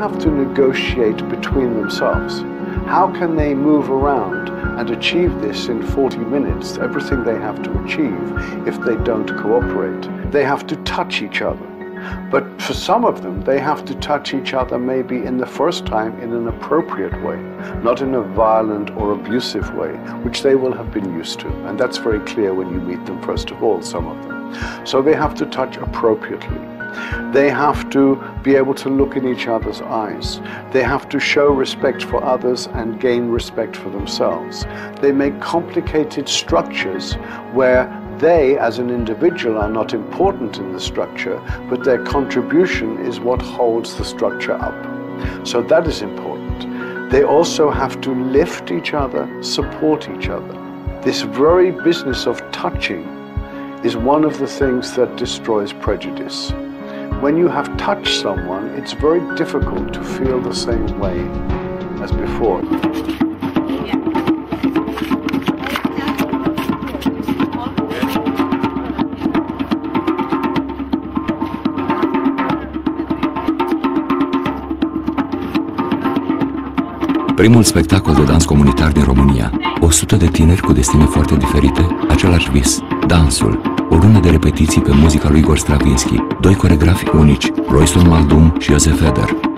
have to negotiate between themselves. How can they move around and achieve this in 40 minutes, everything they have to achieve, if they don't cooperate? They have to touch each other. But for some of them, they have to touch each other maybe in the first time in an appropriate way, not in a violent or abusive way, which they will have been used to. And that's very clear when you meet them, first of all, some of them. So they have to touch appropriately. They have to be able to look in each other's eyes. They have to show respect for others and gain respect for themselves. They make complicated structures where they, as an individual, are not important in the structure, but their contribution is what holds the structure up. So that is important. They also have to lift each other, support each other. This very business of touching is one of the things that destroys prejudice. When you have touched someone, it's very difficult to feel the same way as before. Primul spectacol de dans comunitar din România. 100 de tineri cu destine foarte diferite, același vis, dansul. O lună de repetiții pe muzica lui Igor Stravinsky, 2 coregrafi unici, Royston Maldum și Joseph Eder.